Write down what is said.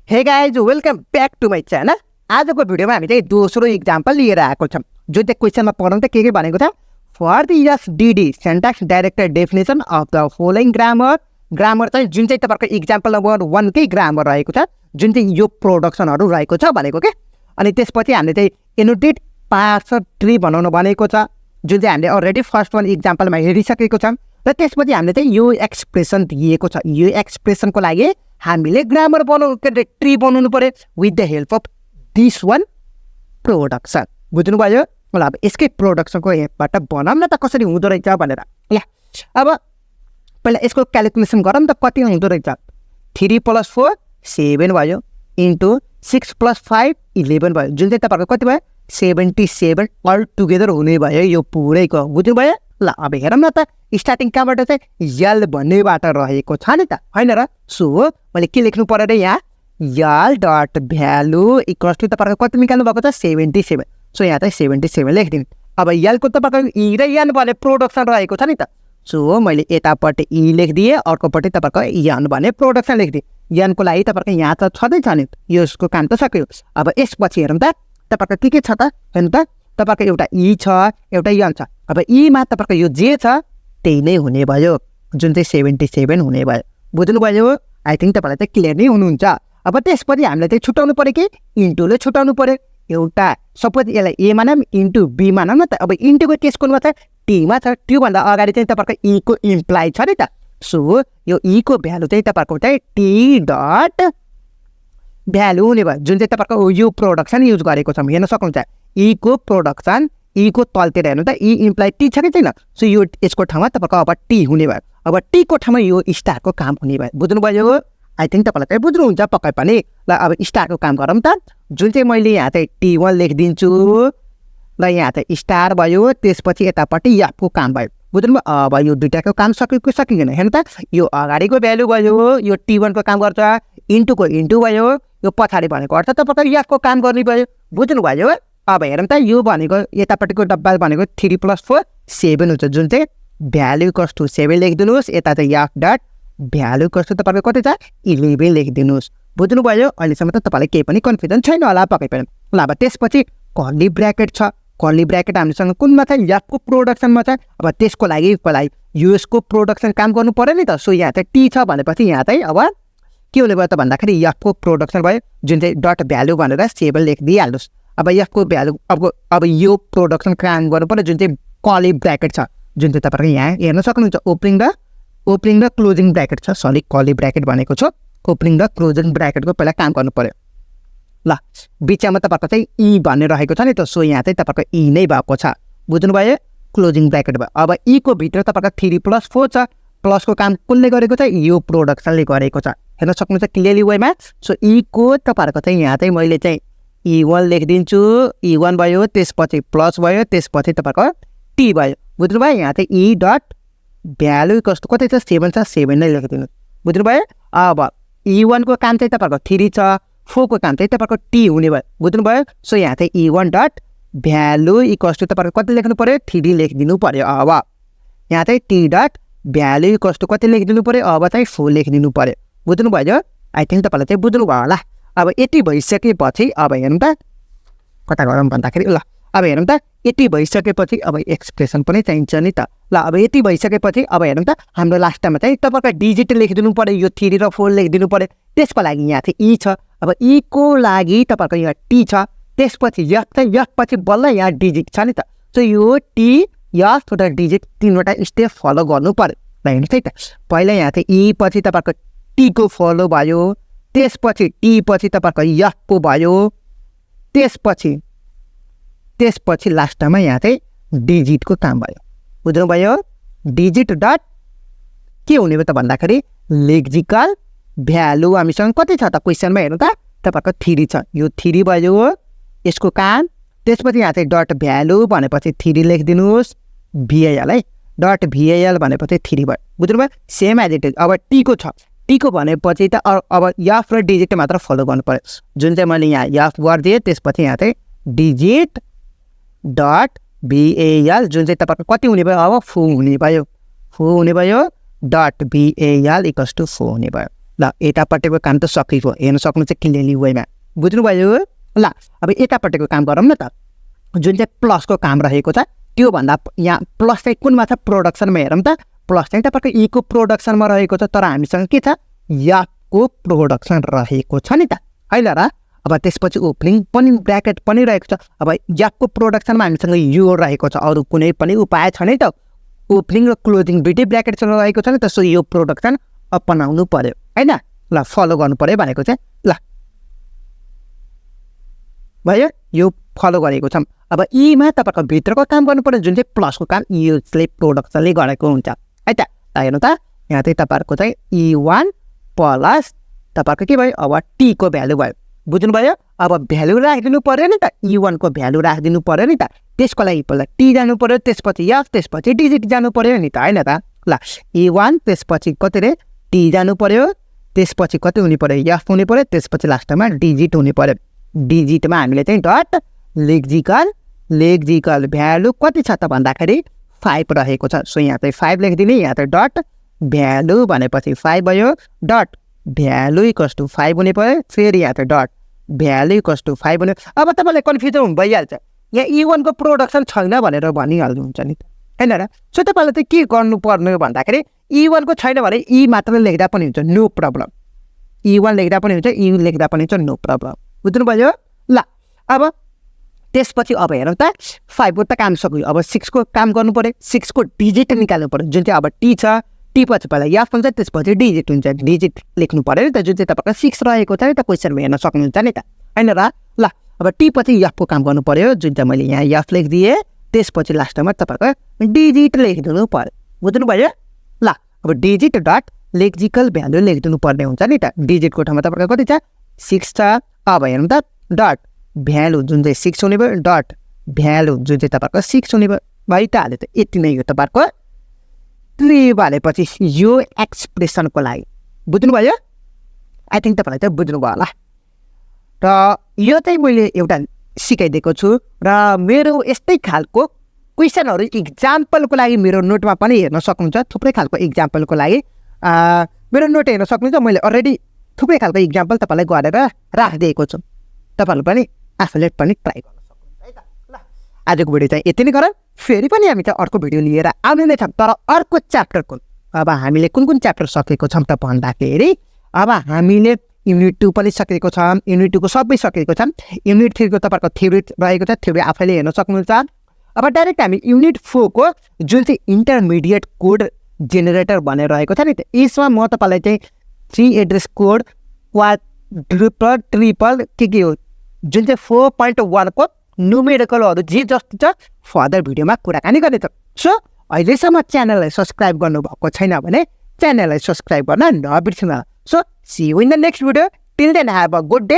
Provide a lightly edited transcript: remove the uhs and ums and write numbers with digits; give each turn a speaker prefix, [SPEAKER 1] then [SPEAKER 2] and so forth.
[SPEAKER 1] हे guys welcome back to my channel. आजको भिडियोमा हामी चाहिँ दोस्रो इक्जाम्पल लिएर आएको छौँ। जो चाहिँ क्वेसनमा पढाउँ त के भनेको छ, for the SDD syntax directed definition of the following grammar चाहिँ जुन चाहिँ तपाईँको इक्जाम्पल नम्बर 1 कै ग्रामर रहेको छ, जुन चाहिँ यो प्रोडक्सनहरू रहेको छ भनेको के। अनि त्यसपछि हामीले चाहिँ एनोटेड पार्स ट्री बनाउनु भनेको छ, जुन चाहिँ हामीले अलरेडी फर्स्ट वान इक्जाम्पलमा हेरिसकेको छौँ। र त्यसपछि हामीले चाहिँ यो एक्सप्रेसन दिएको छ। यो एक्सप्रेसनको लागि हामीले ग्रामर ट्री बनाउनु पर्यो with the help of this one production. बुझ्नुभयो? ल अब यसकै प्रोडक्सनको हेल्पबाट बनाऊँ न त कसरी हुँदो रहेछ भनेर। या अब पहिला यसको क्यालकुलेसन गरौँ त कति हुँदो रहेछ। 3 + 4 7 भयो, इन्टु 6 + 5 11 भयो, जुन चाहिँ तपाईँहरूको कति भयो 77 अल टुगेदर हुने भयो यो पुरैको। बुझ्नुभयो? ल अब हेरौँ न त स्टार्टिङ कहाँबाट चाहिँ यल भन्नेबाट रहेको छ नि त, होइन र। सो मैले के लेख्नु पर्यो र यहाँ यल डट भ्यालु इक्वल्स टु तपाईँहरूको कति निकाल्नु भएको छ 77। सो यहाँ चाहिँ 77 लेखिदिनु। अब यलको तपाईँहरूको इ र यन भने प्रोडक्सन रहेको छ नि त। सो मैले यतापट्टि इ लेखिदिएँ, अर्कोपट्टि तपाईँहरूको यन भने प्रोडक्सन लेखिदिएँ। यनको लागि तपाईँहरूको यहाँ त छँदैछ नि, यसको काम त सक्यो। अब यसपछि हेरौँ त तपाईँहरूको के छ त, हेर्नु त तपाईँहरूको एउटा इ छ एउटा यन छ। अब इमा तपाईँहरूको यो जे छ त्यही नै हुने भयो, जुन चाहिँ 77 हुने भयो। बुझ्नुभयो? आई थिङ्क तपाईँलाई चाहिँ क्लियर नै हुनुहुन्छ। अब त्यसपछि हामीले चाहिँ छुट्याउनु पऱ्यो कि इन्टुले छुट्याउनु पऱ्यो। एउटा सपोज यसलाई ए मानौँ इन्टु बी मानौँ न त। अब इन्टुको केस कुनमा छ टीमा छ, त्योभन्दा अगाडि चाहिँ तपाईँहरूको इको इम्प्लाइ छ नि त। सो यो इको भ्यालु चाहिँ तपाईँहरूको चाहिँ टी डट भ्यालु हुने भयो, जुन चाहिँ तपाईँहरूको यो प्रोडक्सन युज गरेको छ। हेर्न सक्नुहुन्छ इको प्रोडक्सन, इको तलतिर हेर्नु त इ इम्प्लाइ टी छ कि छैन। सो यो यसको ठाउँमा तपाईँको अब टी हुने भयो। अब टीको ठाउँमा यो स्टारको काम हुने भयो। बुझ्नुभयो? आई थिङ्क तपाईँलाई चाहिँ बुझ्नुहुन्छ पक्कै पनि। ल अब स्टारको काम गरौँ त, जुन चाहिँ मैले यहाँ चाहिँ T1 लेखिदिन्छु। ल यहाँ चाहिँ स्टार भयो, त्यसपछि यतापट्टि एफको काम भयो। बुझ्नुभयो? अब यो दुइटाको काम सकेको सकिँदैन। हेर्नु त यो अगाडिको भ्यालु भयो, यो T1 को काम गर्छ, इन्टुको इन्टु भयो, यो पछाडि भनेको अर्थ तपाईँको एफको काम गर्ने भयो। बुझ्नुभयो? अब हेरौँ त यो भनेको यतापट्टिको डब्बा भनेको 3 + 4 7 हुन्छ, जुन चाहिँ भ्यालु इक्वल्स टु 7 लेखिदिनुहोस्। यता चाहिँ F dot value equals to तपाईँको कति छ 11 लेखिदिनुहोस्। बुझ्नुभयो? अहिलेसम्म त तपाईँलाई केही पनि कन्फ्युजन छैन होला पक्कै पनि। ल अब त्यसपछि कर्ली ब्र्याकेट छ। कर्ली ब्र्याकेट हामीसँग कुनमा छ एफको प्रोडक्सनमा छ। अब त्यसको लागि पहिला युएसको प्रोडक्सन काम गर्नु पऱ्यो नि त। सो यहाँ चाहिँ टी छ भनेपछि यहाँ चाहिँ अब के हुने भयो त भन्दाखेरि एफको प्रोडक्सन भयो, जुन चाहिँ डट भ्यालु भनेर 7 लेखिदिइहाल्नुहोस्। अब एफको भ्यालु अब यो प्रोडक्सन काम गर्नु पर्यो, जुन चाहिँ कर्ली ब्र्याकेट छ, जुन चाहिँ तपाईँहरूको यहाँ हेर्न सक्नुहुन्छ ओपनिङ र क्लोजिङ ब्र्याकेट छ। सरी कर्ली ब्र्याकेट भनेको छ, ओपनिङ र क्लोजिङ ब्र्याकेटको पहिला काम गर्नु पर्यो। ल बिचमा तपाईँहरूको चाहिँ इ भन्ने रहेको छ नि त। सो यहाँ चाहिँ तपाईँको इ नै भएको छ। बुझ्नुभयो? क्लोजिङ ब्र्याकेट भयो। अब इको भित्र तपाईँको 3 + 4 छ, प्लसको काम कसले गरेको छ यो प्रोडक्सनले गरेको छ। हेर्न सक्नुहुन्छ क्लियरली वेमा। सो इको तपाईँहरूको चाहिँ यहाँ चाहिँ मैले चाहिँ E1 लेखिदिन्छु। E1 भयो, त्यसपछि प्लस भयो, त्यसपछि तपाईँको टी भयो। बुझ्नुभयो? यहाँ चाहिँ इ डट भ्यालु कस्तो कति छ 7 छ, 7 नै लेखिदिनु। बुझ्नुभयो? अब E1 को काम चाहिँ तपाईँहरूको 3 छ, 4 को काम चाहिँ तपाईँहरूको टी हुने भयो। बुझ्नुभयो? सो यहाँ चाहिँ E1 dot value equals to तपाईँको कति लेख्नु पऱ्यो 3 लेखिदिनु पऱ्यो। अब यहाँ चाहिँ T dot value equals to कति लेखिदिनु पऱ्यो, अब चाहिँ 4 लेखिदिनु पऱ्यो। बुझ्नुभयो? आई थिङ्क तपाईँलाई चाहिँ बुझ्नुभयो होला। अब यति भइसकेपछि अब हेरौँ त कता गरौँ भन्दाखेरि ल अब हेरौँ त यति भइसकेपछि अब एक्सप्रेसन पनि चाहिन्छ नि त। ल अब यति भइसकेपछि अब हेरौँ त हाम्रो लास्टमा चाहिँ तपाईँको डिजिट लेखिदिनु पऱ्यो, यो 3 र 4 लेखिदिनु पऱ्यो। त्यसको लागि यहाँ चाहिँ इ छ। अब इको लागि तपाईँको यहाँ टी छ, त्यसपछि एफ चाहिँ एफ पछि बल्ल यहाँ डिजिट छ नि त। सो यो टी एफ र डिजिट 3वटा स्टेप फलो गर्नु पऱ्यो। ल हेर्नुहोस् है त, पहिला यहाँ चाहिँ इ पछि तपाईँको टीको फलो भयो, त्यसपछि टी पछि तपाईँको एफको भयो, त्यसपछि लास्टमा यहाँ चाहिँ डिजिटको काम भयो। बुझ्नुभयो? डिजिट डट के हुने भयो त भन्दाखेरि लेक्जिकल भ्यालु हामीसँग कति छ त क्वेसनमा हेर्नु त तपाईँको 3 छ। यो 3 भयो यसको काम। त्यसपछि यहाँ चाहिँ डट भ्यालु भनेपछि 3 लेखिदिनुहोस्। भिएल है डट भिएल भनेपछि 3 भयो। बुझ्नुभयो? Same as it is. अब टीको छ, टीको भनेपछि त अब एफ र डिजिट मात्र फलो गर्नु पर्यो, जुन चाहिँ मैले यहाँ एफ गरिदिएँ। त्यसपछि यहाँ चाहिँ डिजिट डट भिएल, जुन चाहिँ तपाईँको कति हुने भयो अब 4 हुने भयो, 4 हुने भयो। डट भिएल इक्वल्स टु 4 हुने भयो। ल यतापट्टिको काम त सकियो, हेर्न सक्नुहुन्छ क्लियरली वेमा, बुझ्नुभयो? ल अब यतापट्टिको काम गरौँ न त। जुन चाहिँ प्लसको काम रहेको छ त्योभन्दा यहाँ प्लस चाहिँ कुनमा छ, प्रोडक्सनमा हेरौँ त। प्लस चाहिँ तपाईँको ईको प्रोडक्सनमा रहेको छ, तर हामीसँग के छ, एफको प्रोडक्सन रहेको छ नि त, होइन र? अब त्यसपछि ओपनिङ पनि ब्र्याकेट पनि रहेको छ। अब एफको प्रोडक्सनमा हामीसँग यो रहेको छ, अरू कुनै पनि उपाय छ नि त। ओपनिङ र क्लोजिङ दुइटै ब्र्याकेटसँग रहेको छ नि त, सो यो प्रोडक्सन अपनाउनु पर्यो, होइन? ल फलो गर्नु पर्यो भनेको चाहिँ ल भयो, यो फलो गरेको छौँ। अब ईमा तपाईँको भित्रको काम गर्नु पर्यो, जुन चाहिँ प्लसको काम यसले प्रोडक्सनले गरेको हुन्छ है त। हेर्नु त यहाँ चाहिँ तपाईँहरूको चाहिँ E1 प्लस तपाईँको के भयो, अब टीको भ्यालु भयो, बुझ्नुभयो? अब भ्यालु राखिदिनु पर्यो नि त, E1 को भ्यालु राखिदिनु पर्यो नि त। त्यसको लागि पहिला टी जानु पर्यो, त्यसपछि एफ, त्यसपछि डिजिट जानु पर्यो नि त, होइन त? ल E1 त्यसपछि कति रे टी जानु पर्यो, त्यसपछि कति हुनु पर्यो, एफ हुनु पर्यो, त्यसपछि लास्टमा डिजिट हुनु पर्यो। डिजिटमा हामीले चाहिँ डट लेक्जिकल भ्यालु कति छ त भन्दाखेरि 5 रहेको छ, सो यहाँ चाहिँ 5 लेखिदिने, यहाँ चाहिँ डट भ्यालु भनेपछि 5 भयो, डट भ्यालु इक्वल्स टु 5 हुने पर्यो, फेरि यहाँ चाहिँ डट भ्यालु इक्वल्स टु 5 हुने। अब तपाईँलाई कन्फ्युजन भइहाल्छ, यहाँ E1 को प्रोडक्सन छैन भनेर भनिहाल्नुहुन्छ नि त, होइन र? सो तपाईँलाई चाहिँ के गर्नुपर्ने भन्दाखेरि E1 को छैन भने ई मात्र लेख्दा पनि हुन्छ, नो प्रब्लम। E1 लेख्दा पनि हुन्छ, ई लेख्दा पनि हुन्छ, नो प्रब्लम, बुझ्नुभयो? ल अब त्यसपछि अब हेरौँ त, 5 को त काम सक्यो, अब 6 को काम गर्नु पर्यो, 6 को डिजिट निकाल्नु पर्यो, जुन चाहिँ अब टी छ, टी पछि पहिला एफ हुन्छ, त्यसपछि डिजिट हुन्छ, डिजिट लेख्नु पर्यो नि त, जुन चाहिँ तपाईँको 6 रहेको छ नि त, क्वेसनमा हेर्न सक्नुहुन्छ नि त, होइन र? ल अब टी पछि एफको काम गर्नु पर्यो, जुन चाहिँ मैले यहाँ एफ लेखिदिएँ, त्यसपछि लास्टमा तपाईँको डिजिट लेखिदिनु पर्यो, बुझ्नुभयो? ल अब डिजिट डट लेक्जिकल भ्यालु लेखिदिनु पर्ने हुन्छ नि त। डिजिटको ठाउँमा तपाईँको कति छ, 6 छ। अब हेर्नु त डट भ्यालु जुन चाहिँ 6 हुने भयो, डट भ्यालु जुन चाहिँ तपाईँको 6 हुने भयो, भाइ त हाल्यो त, यति नै हो तपाईँको ट्री भनेपछि यो एक्सप्रेसनको लागि, बुझ्नुभयो? आई थिङ्क तपाईँलाई चाहिँ बुझ्नुभयो होला। र यो चाहिँ मैले एउटा सिकाइदिएको छु, र मेरो यस्तै खालको क्वेसनहरू इक्जाम्पलको लागि मेरो नोटमा पनि हेर्न सक्नुहुन्छ, थुप्रै खालको इक्जाम्पलको लागि मेरो नोट हेर्न सक्नुहुन्छ। मैले अलरेडी थुप्रै खालको इक्जाम्पल तपाईँलाई गरेर राखिदिएको छु, तपाईँहरू पनि आफूले पनि ट्राई गर्न सक्नुहुन्छ है त। ल आजको भिडियो चाहिँ यति नै गरौँ, फेरि पनि हामी चाहिँ अर्को भिडियो लिएर आउने नै छौँ, तर अर्को च्याप्टरको। अब हामीले कुन कुन च्याप्टर सकेको छौँ त भन्दाखेरि अब हामीले युनिट 2 पनि सकेको छ, युनिट 2 को सबै सकेको छ, युनिट 3 को तपाईँको थ्योरी रहेको छ, थ्योरी आफैले हेर्न सक्नुहुन्छ। अब डाइरेक्ट हामी युनिट 4 को जुन चाहिँ इन्टरमिडिएट कोड जेनेरेटर भनेर रहेको छ नि त, यसमा म तपाईँलाई चाहिँ 3 एड्रेस कोड, क्वाड्रुपल, ट्रिपल के हो, जुन चाहिँ 4.1 को न्युमेरिकलहरू जे जस्तो छ फर्दर भिडियोमा कुराकानी गर्नेछ। सो अहिलेसम्म च्यानललाई सब्सक्राइब गर्नुभएको छैन भने च्यानललाई सब्सक्राइब गर्न नबिर्सिनु। So see you in the next video, till then have a good day.